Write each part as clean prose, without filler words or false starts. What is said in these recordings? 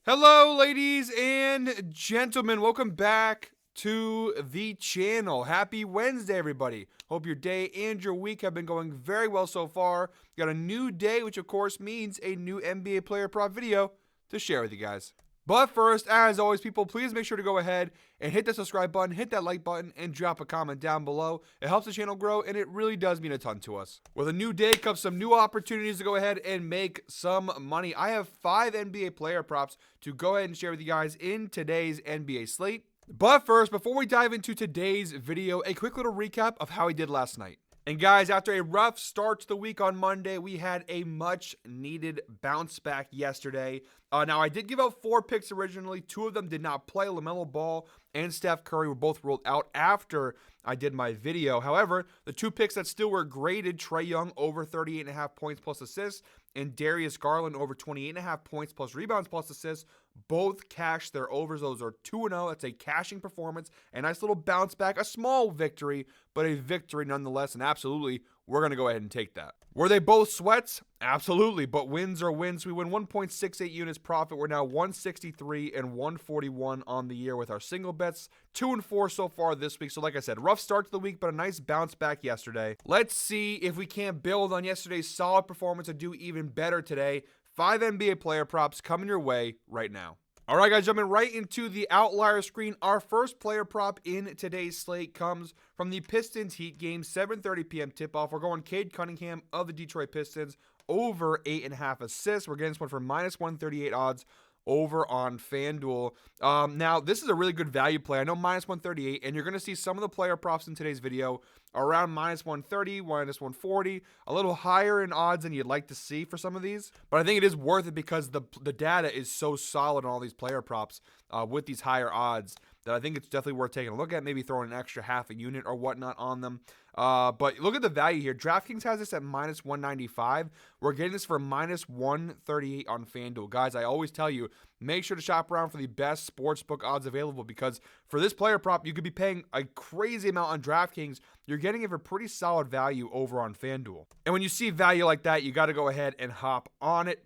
Hello, ladies and gentlemen. Welcome back to the channel. Happy Wednesday, everybody. Hope your day and your week have been going very well so far. Got a new day, which of course means a new NBA player prop video to share with you guys. But first, as always, people, please make sure to go ahead and hit the subscribe button, hit that like button, and drop a comment down below. It helps the channel grow, and it really does mean a ton to us. With a new day comes some new opportunities to go ahead and make some money. I have 5 NBA player props to go ahead and share with you guys in today's NBA slate. But first, before we dive into today's video, a quick little recap of how we did last night. And guys, after a rough start to the week on Monday, we had a much needed bounce back yesterday. Now, I did give out 4 picks originally. 2 of them did not play. LaMelo Ball and Steph Curry were both ruled out after I did my video. However, the 2 picks that still were graded, Trae Young over 38.5 points plus assists and Darius Garland over 28.5 points plus rebounds plus assists, both cashed their overs. Those are 2-0. That's a cashing performance. A nice little bounce back. A small victory, but a victory nonetheless. And absolutely, we're going to go ahead and take that. Were they both sweats? Absolutely, but wins are wins. We win 1.68 units profit. We're now 163 and 141 on the year with our single bets. 2-4 so far this week. So like I said, rough start to the week, but a nice bounce back yesterday. Let's see if we can't build on yesterday's solid performance and do even better today. 5 NBA player props coming your way right now. All right, guys, jumping right into the outlier screen. Our first player prop in today's slate comes from the Pistons Heat game, 7:30 p.m. tip-off. We're going Cade Cunningham of the Detroit Pistons over 8.5 assists. We're getting this one for minus 138 odds over on FanDuel. Now, this is a really good value play. I know minus 138, and you're going to see some of the player props in today's video around minus 130, minus 140, a little higher in odds than you'd like to see for some of these. But I think it is worth it because the data is so solid on all these player props with these higher odds that I think it's definitely worth taking a look at, maybe throwing an extra half a unit or whatnot on them. But look at the value here. DraftKings has this at minus 195. We're getting this for minus 138 on FanDuel. Guys, I always tell you, make sure to shop around for the best sportsbook odds available because for this player prop, you could be paying a crazy amount on DraftKings. You're getting it for pretty solid value over on FanDuel. And when you see value like that, you got to go ahead and hop on it.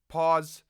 Pause.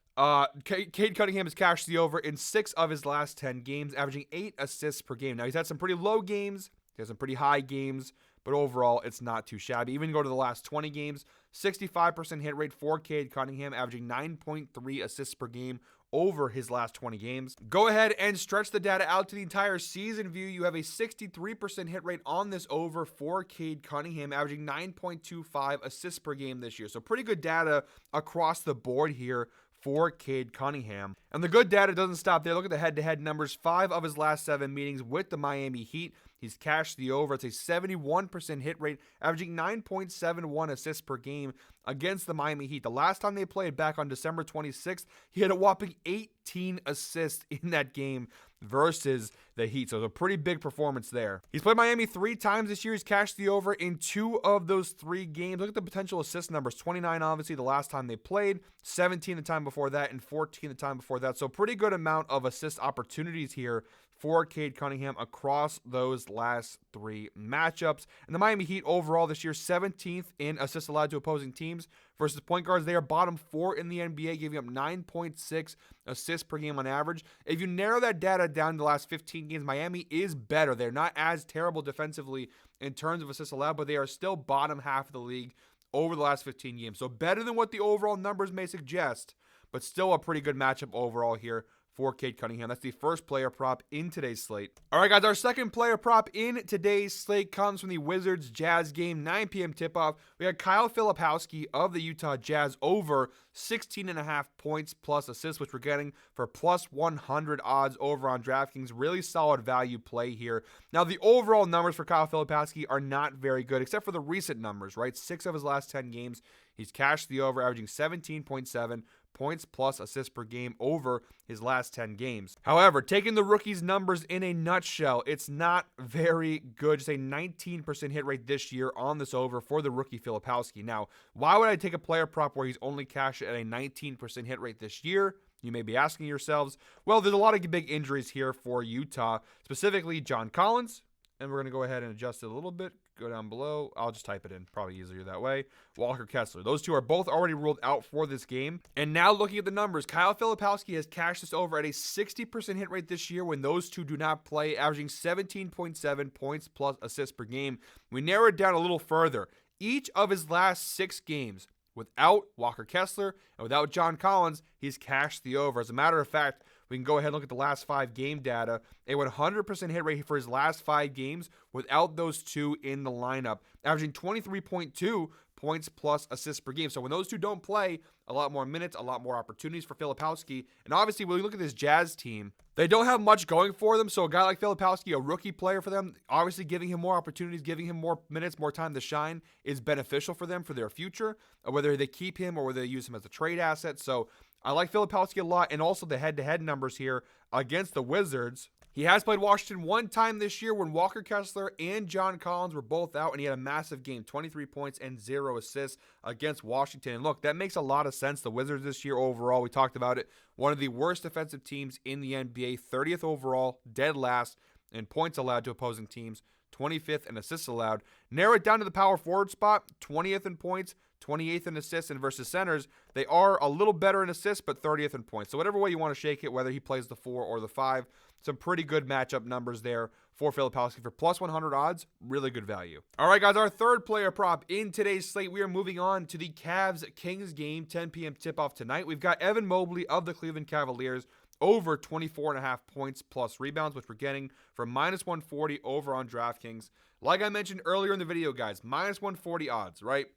Cade Cunningham has cashed the over in 6 of his last 10 games, averaging 8 assists per game. Now, he's had some pretty low games. He has some pretty high games, but overall, it's not too shabby. Even go to the last 20 games, 65% hit rate for Cade Cunningham, averaging 9.3 assists per game over his last 20 games. Go ahead and stretch the data out to the entire season view. You have a 63% hit rate on this over for Cade Cunningham, averaging 9.25 assists per game this year. So pretty good data across the board here for Cade Cunningham. And the good data doesn't stop there. Look at the head-to-head numbers. 5 of his last 7 meetings with the Miami Heat, he's cashed the over. It's a 71% hit rate, averaging 9.71 assists per game against the Miami Heat. The last time they played back on December 26th, he had a whopping 18 assists in that game versus the Heat. So it's a pretty big performance there. He's played Miami 3 times this year. He's cashed the over in 2 of those 3 games. Look at the potential assist numbers. 29, obviously, the last time they played. 17 the time before that, and 14 the time before that. So pretty good amount of assist opportunities here for Cade Cunningham across those last 3 matchups. And the Miami Heat overall this year, 17th in assists allowed to opposing teams versus point guards. They are bottom 4 in the NBA, giving up 9.6 assists per game on average. If you narrow that data down to the last 15 games, Miami is better. They're not as terrible defensively in terms of assists allowed, but they are still bottom half of the league over the last 15 games. So better than what the overall numbers may suggest, but still a pretty good matchup overall here for Cade Cunningham. That's the first player prop in today's slate. All right, guys, our second player prop in today's slate comes from the Wizards Jazz game, 9 p.m. tip-off. We got Kyle Filipowski of the Utah Jazz over 16.5 points plus assists, which we're getting for plus 100 odds over on DraftKings. Really solid value play here. Now, the overall numbers for Kyle Filipowski are not very good, except for the recent numbers, right? 6 of his last 10 games, he's cashed the over, averaging 17.7 points plus assists per game over his last 10 games. However, taking the rookie's numbers in a nutshell, it's not very good. Just a 19% hit rate this year on this over for the rookie Filipowski. Now, why would I take a player prop where he's only cashed at a 19% hit rate this year? You may be asking yourselves. Well, there's a lot of big injuries here for Utah, specifically John Collins. And we're going to go ahead and adjust it a little bit. go down below. I'll just type it in. Probably easier that way. Walker Kessler. Those two are both already ruled out for this game. And now looking at the numbers, Kyle Filipowski has cashed this over at a 60% hit rate this year when those two do not play, averaging 17.7 points plus assists per game. We narrow it down a little further. Each of his last 6 games, without Walker Kessler and without John Collins, he's cashed the over. As a matter of fact, we can go ahead and look at the last 5 game data. A 100% hit rate for his last 5 games without those two in the lineup, averaging 23.2 points plus assists per game. So when those two don't play, a lot more minutes, a lot more opportunities for Filipowski. And obviously, when you look at this Jazz team, they don't have much going for them. So a guy like Filipowski, a rookie player for them, obviously giving him more opportunities, giving him more minutes, more time to shine is beneficial for them for their future, whether they keep him or whether they use him as a trade asset. So I like Filipowski a lot, and also the head-to-head numbers here against the Wizards. He has played Washington one time this year when Walker Kessler and John Collins were both out, and he had a massive game, 23 points and 0 assists against Washington. And look, that makes a lot of sense. The Wizards this year overall, we talked about it, one of the worst defensive teams in the NBA, 30th overall, dead last in points allowed to opposing teams, 25th in assists allowed. Narrow it down to the power forward spot, 20th in points, 28th in assists, and versus centers, they are a little better in assists, but 30th in points. So whatever way you want to shake it, whether he plays the 4 or the 5, some pretty good matchup numbers there for Filipowski for plus 100 odds. Really good value. All right, guys, our third player prop in today's slate. We are moving on to the Cavs-Kings game, 10 p.m. tip-off tonight. We've got Evan Mobley of the Cleveland Cavaliers over 24.5 points plus rebounds, which we're getting for minus 140 over on DraftKings. Like I mentioned earlier in the video, guys, minus 140 odds, right?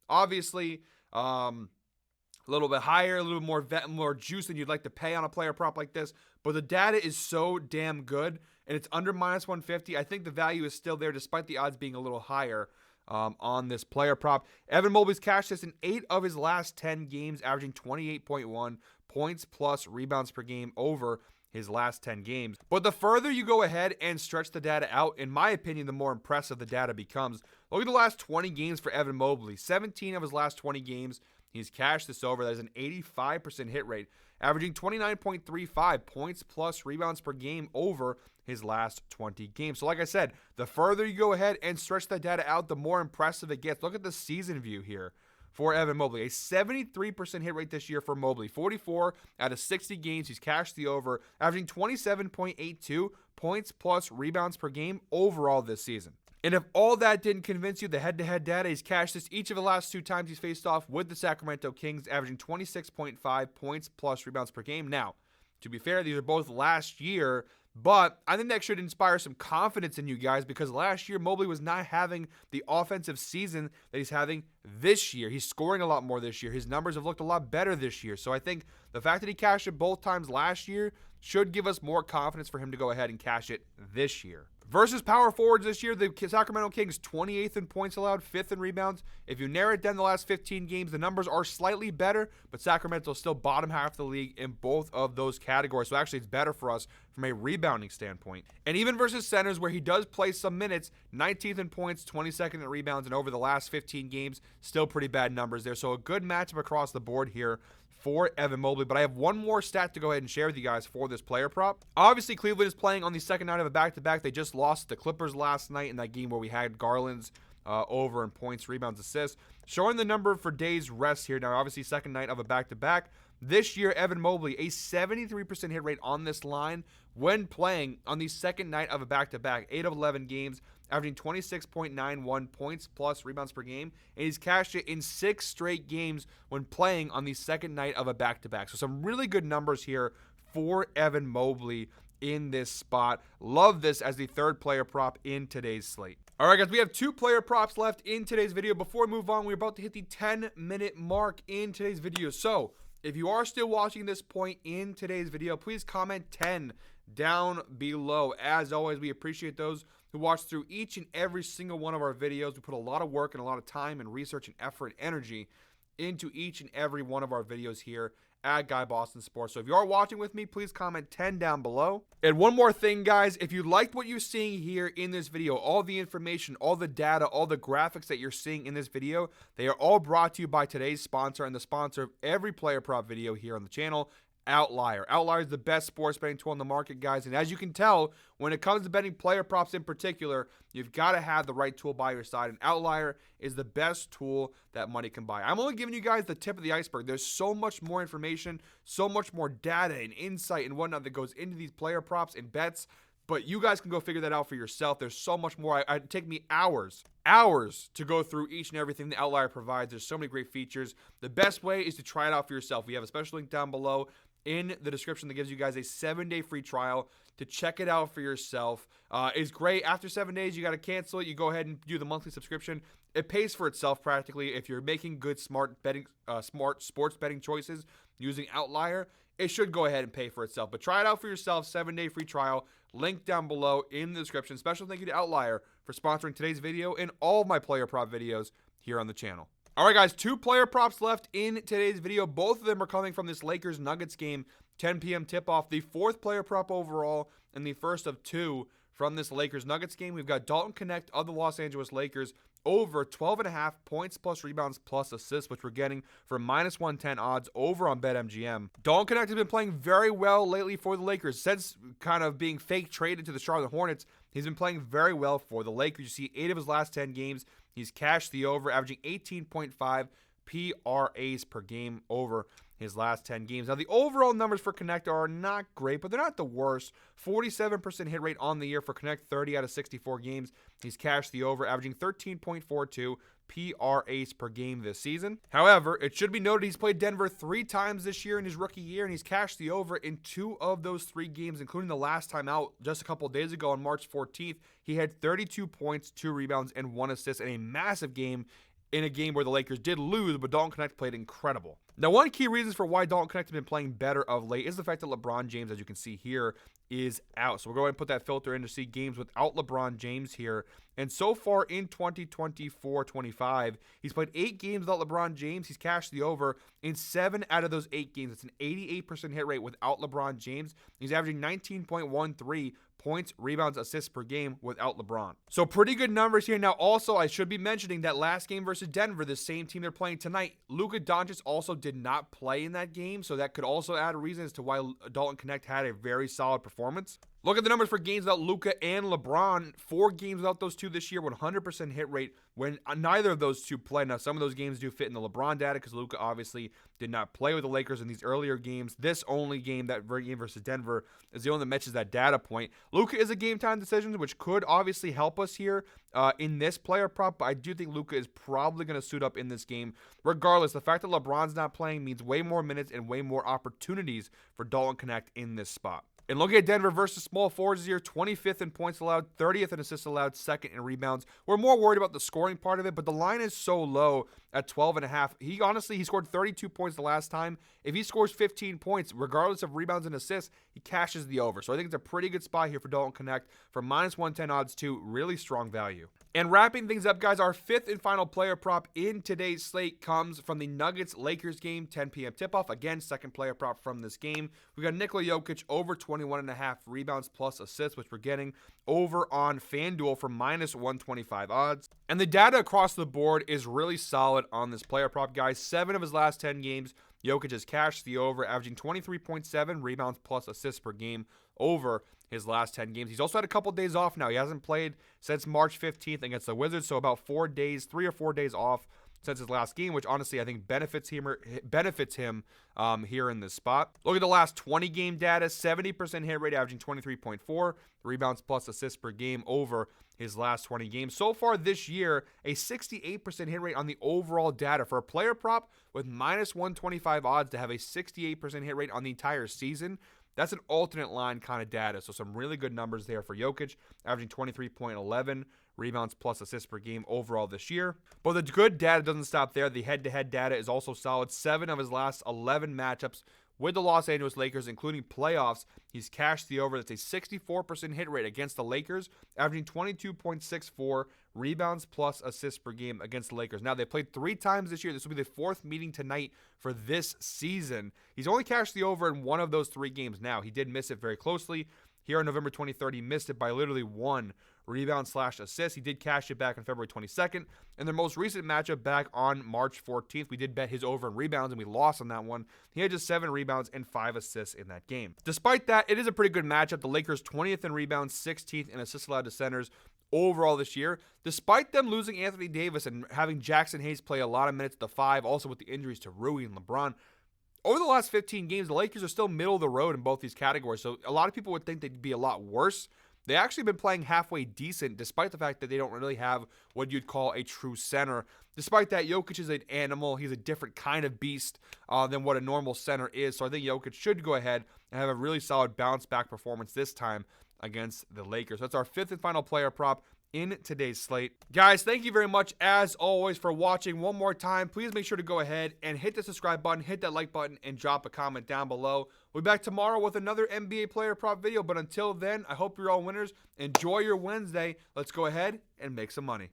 Obviously, a little bit higher, a little more juice than you'd like to pay on a player prop like this. But the data is so damn good, and it's under minus 150. I think the value is still there, despite the odds being a little higher on this player prop. Evan Mobley's cashed this in 8 of his last 10 games, averaging 28.1 points plus rebounds per game over his last 10 games. But the further you go ahead and stretch the data out, in my opinion, the more impressive the data becomes. Look at the last 20 games for Evan Mobley. 17 of his last 20 games, he's cashed this over. That is an 85% hit rate, averaging 29.35 points plus rebounds per game over his last 20 games. So like I said, the further you go ahead and stretch that data out, the more impressive it gets. Look at the season view here for Evan Mobley. A 73% hit rate this year for Mobley. 44 out of 60 games, he's cashed the over, averaging 27.82 points plus rebounds per game overall this season. And if all that didn't convince you, the head-to-head data, he's cashed this each of the last 2 times he's faced off with the Sacramento Kings, averaging 26.5 points plus rebounds per game. Now, to be fair, these are both last year, but I think that should inspire some confidence in you guys, because last year Mobley was not having the offensive season that he's having this year. He's scoring a lot more this year. His numbers have looked a lot better this year. So I think the fact that he cashed it both times last year should give us more confidence for him to go ahead and cash it this year. Versus power forwards this year, the Sacramento Kings 28th in points allowed, 5th in rebounds. If you narrow it down the last 15 games, the numbers are slightly better, but Sacramento is still bottom half of the league in both of those categories. So actually it's better for us from a rebounding standpoint. And even versus centers, where he does play some minutes, 19th in points, 22nd in rebounds, and over the last 15 games, still pretty bad numbers there. So a good matchup across the board here for Evan Mobley. But I have one more stat to go ahead and share with you guys for this player prop. Obviously, Cleveland is playing on the second night of a back-to-back. They just lost to the Clippers last night in that game where we had Garland's over in points, rebounds, assists. Showing the number for days rest here. Now, obviously, second night of a back-to-back. This year, Evan Mobley, a 73% hit rate on this line when playing on the second night of a back-to-back. 8 of 11 games, averaging 26.91 points plus rebounds per game, and he's cashed it in 6 straight games when playing on the second night of a back-to-back. So some really good numbers here for Evan Mobley in this spot. Love this as the third player prop in today's slate. All right, guys, we have 2 player props left in today's video. Before we move on, we're about to hit the 10-minute mark in today's video. So if you are still watching this point in today's video, please comment 10 down below. As always, we appreciate those who watch through each and every single one of our videos. We put a lot of work and a lot of time and research and effort and energy into each and every one of our videos here at Guy Boston Sports. So if you are watching with me, please comment 10 down below. And one more thing, guys, if you liked what you're seeing here in this video, all the information, all the data, all the graphics that you're seeing in this video, they are all brought to you by today's sponsor and the sponsor of every player prop video here on the channel, Outlier. Outlier is the best sports betting tool on the market, guys. And as you can tell, when it comes to betting player props in particular, you've got to have the right tool by your side. And Outlier is the best tool that money can buy. I'm only giving you guys the tip of the iceberg. There's so much more information, so much more data and insight and whatnot that goes into these player props and bets. But you guys can go figure that out for yourself. There's so much more. It'd take me hours to go through each and everything the Outlier provides. There's so many great features. The best way is to try it out for yourself. We have a special link down below in the description that gives you guys a 7-day free trial to check it out for yourself. It's great. After 7 days, you got to cancel it. You go ahead and do the monthly subscription. It pays for itself practically if you're making good, smart sports betting choices using Outlier. It should go ahead and pay for itself. But try it out for yourself. 7-day free trial. Link down below in the description. Special thank you to Outlier for sponsoring today's video and all of my player prop videos here on the channel. All right, guys, 2 player props left in today's video. Both of them are coming from this Lakers-Nuggets game, 10 p.m. tip-off. The 4th player prop overall and the first of 2 from this Lakers-Nuggets game. We've got Dalton Knecht of the Los Angeles Lakers over 12.5 points plus rebounds plus assists, which we're getting for -110 odds over on BetMGM. Dalton Knecht has been playing very well lately for the Lakers. Since kind of being fake traded to the Charlotte Hornets, he's been playing very well for the Lakers. You see 8 of his last 10 games, he's cashed the over, averaging 18.5 PRAs per game over his last 10 games. Now, the overall numbers for Knecht are not great, but they're not the worst. 47% hit rate on the year for Knecht, 30 out of 64 games. He's cashed the over, averaging 13.42 PRAs per game this season. However, it should be noted he's played Denver 3 times this year in his rookie year, and he's cashed the over in 2 of those 3 games, including the last time out just a couple days ago on March 14th. He had 32 points, 2 rebounds, and 1 assist in a massive game in a game where the Lakers did lose, but Dalton Knecht played incredible. Now, one key reason for why Dalton Knecht has been playing better of late is the fact that LeBron James, as you can see here, is out. So we'll go ahead and put that filter in to see games without LeBron James here. And so far in 2024-25, he's played 8 games without LeBron James. He's cashed the over in 7 out of those 8 games. It's an 88% hit rate without LeBron James. He's averaging 19.13 points, rebounds, assists per game without LeBron. So pretty good numbers here. Now, also, I should be mentioning that last game versus Denver, the same team they're playing tonight, Luka Doncic also did not play in that game, so that could also add a reason as to why Dalton Knecht had a very solid performance. Look at the numbers for games without Luka and LeBron. 4 games without those two this year, 100% hit rate when neither of those two play. Now, some of those games do fit in the LeBron data because Luka obviously did not play with the Lakers in these earlier games. This only game, that game versus Denver, is the only that matches that data point. Luka is a game-time decision, which could obviously help us here in this player prop, but I do think Luka is probably going to suit up in this game. Regardless, the fact that LeBron's not playing means way more minutes and way more opportunities for Dalton Knecht in this spot. And looking at Denver versus small forwards this year, 25th in points allowed, 30th in assists allowed, 2nd in rebounds. We're more worried about the scoring part of it, but the line is so low at 12.5. He scored 32 points the last time. If he scores 15 points, regardless of rebounds and assists, he cashes the over. So I think it's a pretty good spot here for Dalton Knecht for -110 odds too. Really strong value. And wrapping things up, guys, our 5th and final player prop in today's slate comes from the Nuggets-Lakers game, 10 p.m. tip-off. Again, 2nd player prop from this game. We got Nikola Jokic over 21.5 rebounds plus assists, which we're getting over on FanDuel for -125 odds. And the data across the board is really solid on this player prop, guys. 7 of his last 10 games, Jokic has cashed the over, averaging 23.7 rebounds plus assists per game over his last 10 games. He's also had a couple days off now. He hasn't played since March 15th against the Wizards, so about 4 days, 3 or 4 days off since his last game, which honestly I think benefits him here in this spot. Look at the last 20 game data, 70% hit rate, averaging 23.4 rebounds plus assists per game over his last 20 games. So far this year, a 68% hit rate on the overall data for a player prop with -125 odds to have a 68% hit rate on the entire season. That's an alternate line kind of data. So some really good numbers there for Jokic, averaging 23.11 rebounds plus assists per game overall this year. But the good data doesn't stop there. The head-to-head data is also solid. 7 of his last 11 matchups with the Los Angeles Lakers, including playoffs, he's cashed the over. That's a 64% hit rate against the Lakers, averaging 22.64 rebounds plus assists per game against the Lakers. Now, they played 3 times this year. This will be the 4th meeting tonight for this season. He's only cashed the over in 1 of those 3 games now. He did miss it very closely. Here on November 23rd, he missed it by literally 1 rebound/assist. He did cash it back on February 22nd. In their most recent matchup back on March 14th, we did bet his over in rebounds, and we lost on that one. He had just 7 rebounds and 5 assists in that game. Despite that, it is a pretty good matchup. The Lakers 20th in rebounds, 16th in assists allowed to centers overall this year. Despite them losing Anthony Davis and having Jackson Hayes play a lot of minutes at the 5, also with the injuries to Rui and LeBron, over the last 15 games, the Lakers are still middle of the road in both these categories. So a lot of people would think they'd be a lot worse. They actually been playing halfway decent, despite the fact that they don't really have what you'd call a true center. Despite that, Jokic is an animal. He's a different kind of beast than what a normal center is. So I think Jokic should go ahead and have a really solid bounce-back performance this time against the Lakers. That's our 5th and final player prop in today's slate. Guys, thank you very much, as always, for watching. One more time, please make sure to go ahead and hit the subscribe button, hit that like button, and drop a comment down below. We'll be back tomorrow with another NBA player prop video, but until then, I hope you're all winners. Enjoy your Wednesday. Let's go ahead and make some money.